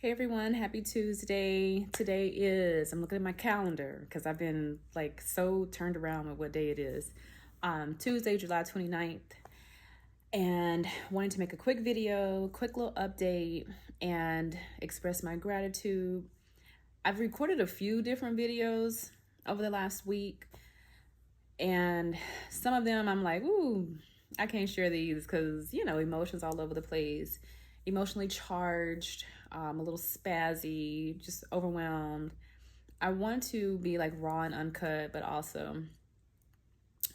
Hey everyone, happy Tuesday. I'm looking at my calendar because I've been like so turned around with what day it is. Tuesday, July 29th, and wanting to make a quick video, quick little update, and express my gratitude. I've recorded a few different videos over the last week, and some of them I'm like, ooh, I can't share these because, emotions all over the place, emotionally charged, a little spazzy, just overwhelmed. I want to be like raw and uncut, but also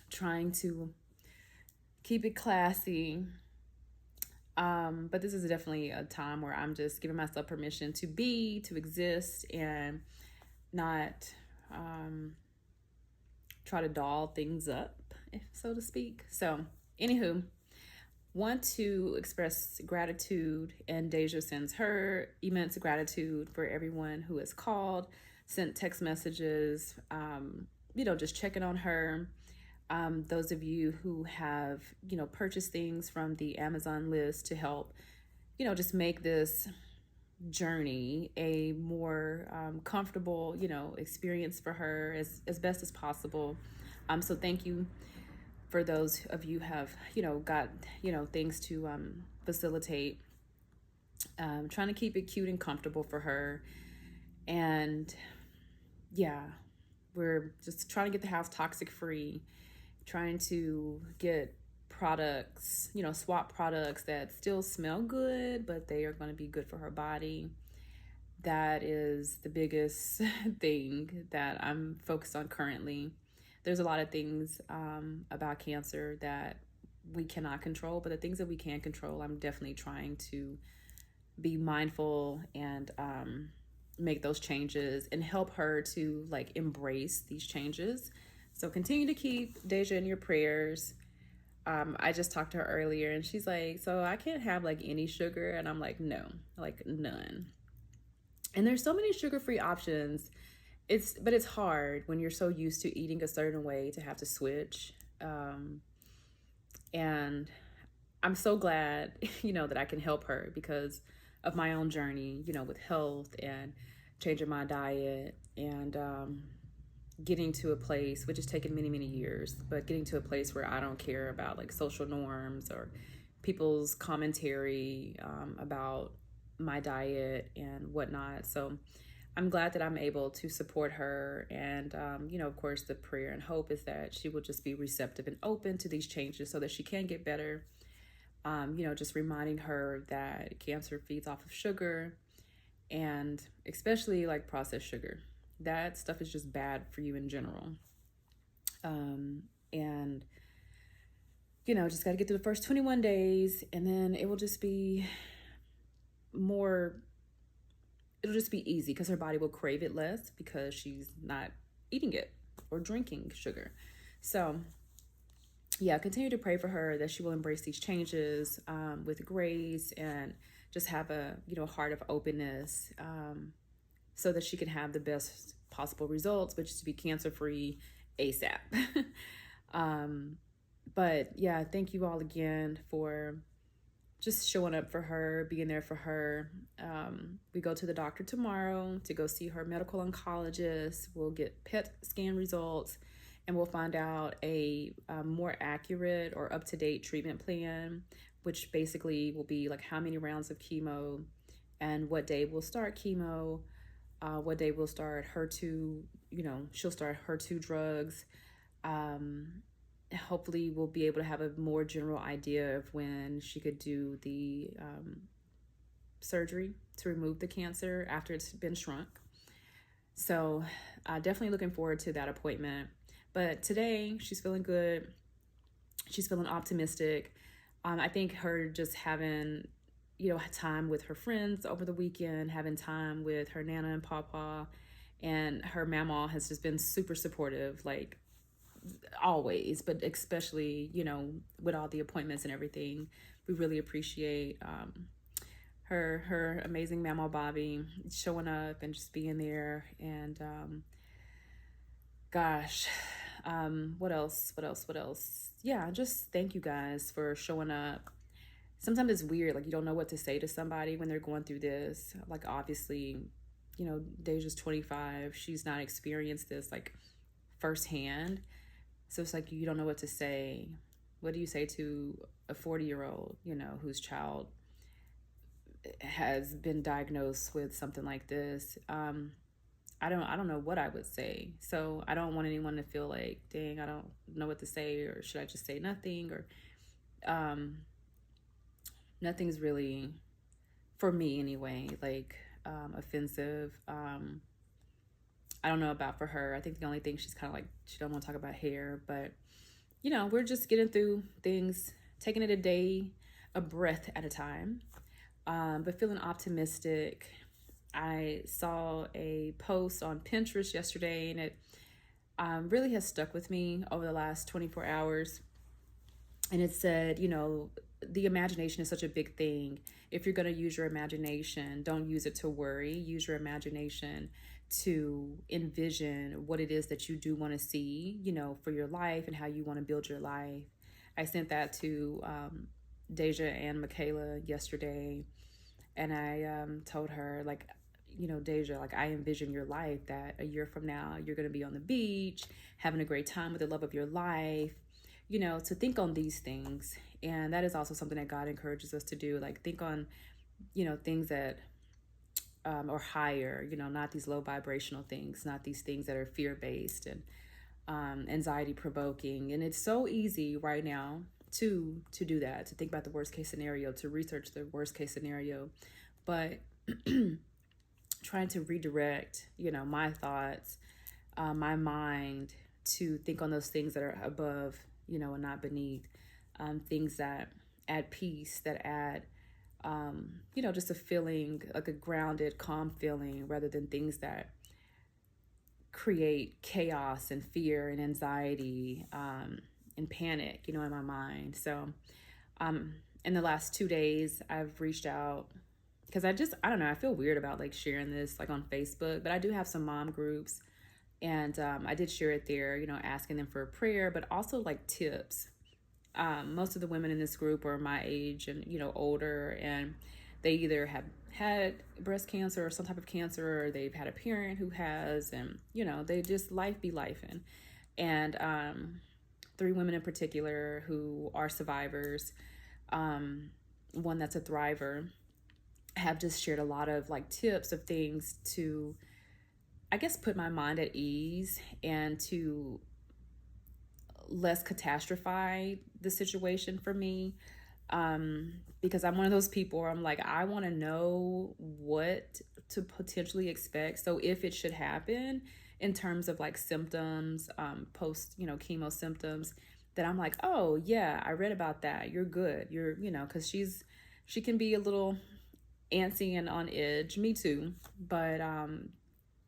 trying to keep it classy. But this is definitely a time where I'm just giving myself permission to be, to exist, and not try to doll things up, so to speak. So, anywho, want to express gratitude, and Deja sends her immense gratitude for everyone who has called, sent text messages, just checking on her. Those of you who have, purchased things from the Amazon list to help, just make this journey a more comfortable, experience for her as best as possible. So thank you for those of you have, got, things to facilitate. Trying to keep it cute and comfortable for her. And yeah, we're just trying to get the house toxic free, trying to get products, swap products that still smell good, but they are going to be good for her body. That is the biggest thing that I'm focused on currently. There's a lot of things about cancer that we cannot control, but the things that we can control, I'm definitely trying to be mindful and make those changes and help her to like embrace these changes. So continue to keep Deja in your prayers. I just talked to her earlier and she's like, so I can't have like any sugar. And I'm like, no, like none. And there's so many sugar-free options. But it's hard when you're so used to eating a certain way to have to switch. And I'm so glad, that I can help her because of my own journey, with health and changing my diet and getting to a place, which has taken many, many years, but getting to a place where I don't care about like social norms or people's commentary about my diet and whatnot. So I'm glad that I'm able to support her. And, of course, the prayer and hope is that she will just be receptive and open to these changes so that she can get better. Just reminding her that cancer feeds off of sugar and especially like processed sugar. That stuff is just bad for you in general. And, just got to get through the first 21 days and then it will just be it'll just be easy because her body will crave it less because she's not eating it or drinking sugar. So yeah, continue to pray for her that she will embrace these changes with grace and just have a heart of openness so that she can have the best possible results, which is to be cancer free ASAP. But yeah, thank you all again for just showing up for her, being there for her. We go to the doctor tomorrow to go see her medical oncologist. We'll get PET scan results and we'll find out a more accurate or up-to-date treatment plan, which basically will be like how many rounds of chemo and what day we'll start chemo, what day we'll start HER2, she'll start HER2 drugs. Hopefully we'll be able to have a more general idea of when she could do the surgery to remove the cancer after it's been shrunk. So definitely looking forward to that appointment. But today she's feeling good. She's feeling optimistic. I think her just having, time with her friends over the weekend, having time with her Nana and Papa, and her mama has just been super supportive, like always, but especially, with all the appointments and everything. We really appreciate her amazing mama Bobby showing up and just being there. And what else? Yeah, just thank you guys for showing up sometimes it's weird. Like, you don't know what to say to somebody when they're going through this. Like, obviously, Deja's 25. She's not experienced this like firsthand. So it's like, you don't know what to say. What do you say to a 40-year-old, whose child has been diagnosed with something like this? I don't know what I would say. So I don't want anyone to feel like, dang, I don't know what to say, or should I just say nothing? Or nothing's really, for me anyway, like offensive. I don't know about for her. I think the only thing she's kind of like, she don't want to talk about hair, but we're just getting through things, taking it a breath at a time, but feeling optimistic. I saw a post on Pinterest yesterday, and it really has stuck with me over the last 24 hours. And it said, the imagination is such a big thing. If you're going to use your imagination, don't use it to worry. Use your imagination to envision what it is that you do want to see, for your life and how you want to build your life. I sent that to Deja and Michaela yesterday, and I told her, like, Deja, like, I envision your life that a year from now you're going to be on the beach having a great time with the love of your life, to think on these things. And that is also something that God encourages us to do, like think on things that or higher, not these low vibrational things, not these things that are fear-based and anxiety provoking. And it's so easy right now to do that, to think about the worst case scenario, to research the worst case scenario. But trying to redirect, my thoughts, my mind, to think on those things that are above, and not beneath, things that add peace, that add, just a feeling, like a grounded, calm feeling, rather than things that create chaos and fear and anxiety, and panic, in my mind. So in the last 2 days, I've reached out, because I don't know, I feel weird about like sharing this like on Facebook, but I do have some mom groups, and I did share it there, asking them for a prayer, but also like tips. Most of the women in this group are my age and, older, and they either have had breast cancer or some type of cancer, or they've had a parent who has, and, they just life be lifing. And 3 women in particular who are survivors, one that's a thriver, have just shared a lot of like tips of things to, I guess, put my mind at ease and to less catastrophize the situation for me. Because I'm one of those people where I'm like, I want to know what to potentially expect. So if it should happen in terms of like symptoms, post, chemo symptoms, that I'm like, oh yeah, I read about that. You're good. You're, cause she can be a little antsy and on edge. Me too. But,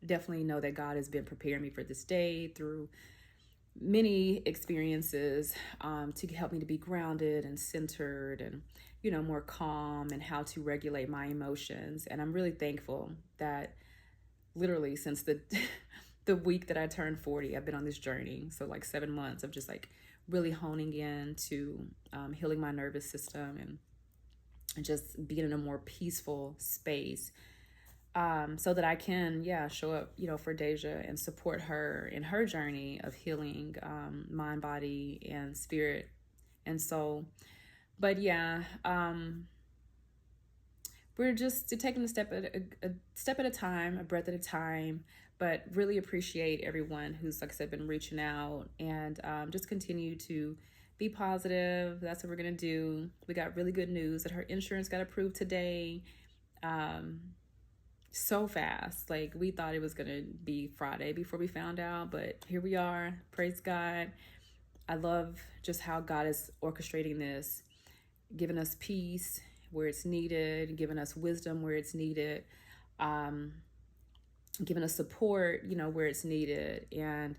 definitely know that God has been preparing me for this day through many experiences, to help me to be grounded and centered and, more calm, and how to regulate my emotions. And I'm really thankful that literally since the the week that I turned 40, I've been on this journey. So like 7 months of just like really honing in to healing my nervous system, and just being in a more peaceful space, so that I can, show up, for Deja and support her in her journey of healing, mind, body, and spirit and soul. But we're just taking a step at a time, a breath at a time. But really appreciate everyone who's, like I said, been reaching out, and just continue to be positive. That's what we're gonna do. We got really good news that her insurance got approved today. So fast. Like, we thought it was gonna be Friday before we found out, but here we are. Praise God. I love just how God is orchestrating this, giving us peace where it's needed, giving us wisdom where it's needed, giving us support, where it's needed. And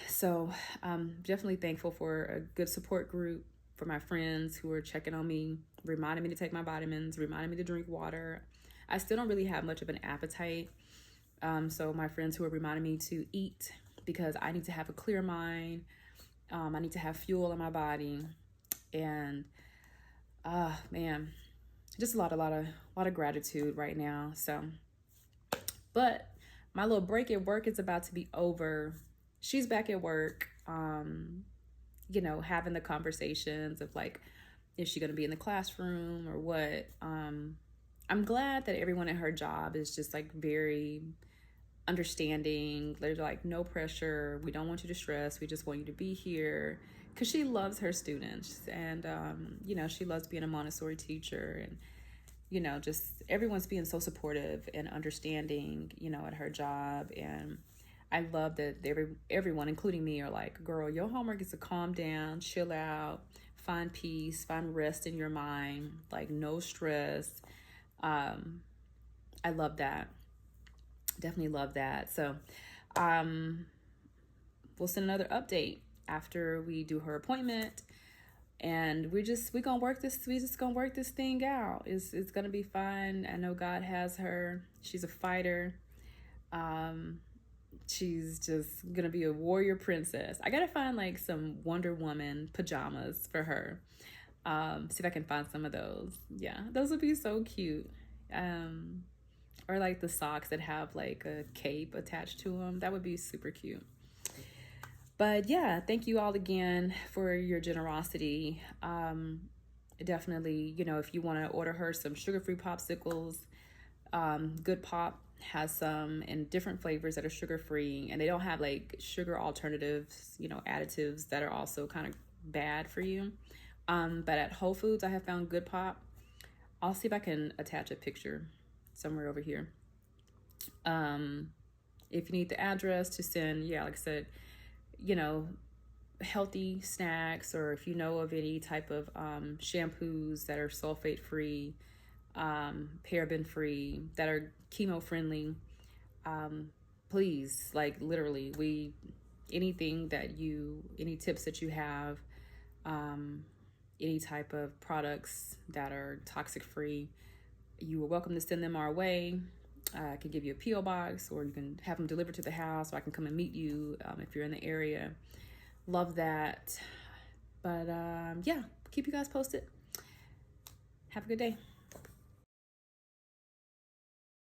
so I'm definitely thankful for a good support group, for my friends who are checking on me, reminding me to take my vitamins, reminding me to drink water. I still don't really have much of an appetite. So my friends who are reminding me to eat, because I need to have a clear mind. I need to have fuel in my body. And Man, just a lot of gratitude right now. So, but my little break at work is about to be over. She's back at work. Having the conversations of like, is she going to be in the classroom or what? I'm glad that everyone at her job is just like very understanding. There's like no pressure. We don't want you to stress. We just want you to be here because she loves her students, and she loves being a Montessori teacher, and just everyone's being so supportive and understanding, at her job. And I love that everyone, including me, are like, girl, your homework is to calm down, chill out, find peace, find rest in your mind, like no stress. I love that. Definitely love that. So we'll send another update after we do her appointment, and we gonna work this thing out. It's gonna be fun. I know God has her. She's a fighter. She's just gonna be a warrior princess. I gotta find like some Wonder Woman pajamas for her. See if I can find some of those. Yeah, those would be so cute. Or like the socks that have like a cape attached to them. That would be super cute. But yeah, thank you all again for your generosity. Definitely, if you want to order her some sugar-free popsicles, Good Pop has some in different flavors that are sugar-free, and they don't have like sugar alternatives, additives that are also kind of bad for you. But at Whole Foods, I have found Good Pop. I'll see if I can attach a picture somewhere over here. If you need the address to send, yeah, like I said, healthy snacks, or if you know of any type of shampoos that are sulfate free, paraben free, that are chemo friendly, please, like literally, any tips that you have, any type of products that are toxic free, you are welcome to send them our way. I can give you a P.O. box, or you can have them delivered to the house, or I can come and meet you if you're in the area. Love that. But yeah, keep you guys posted. Have a good day.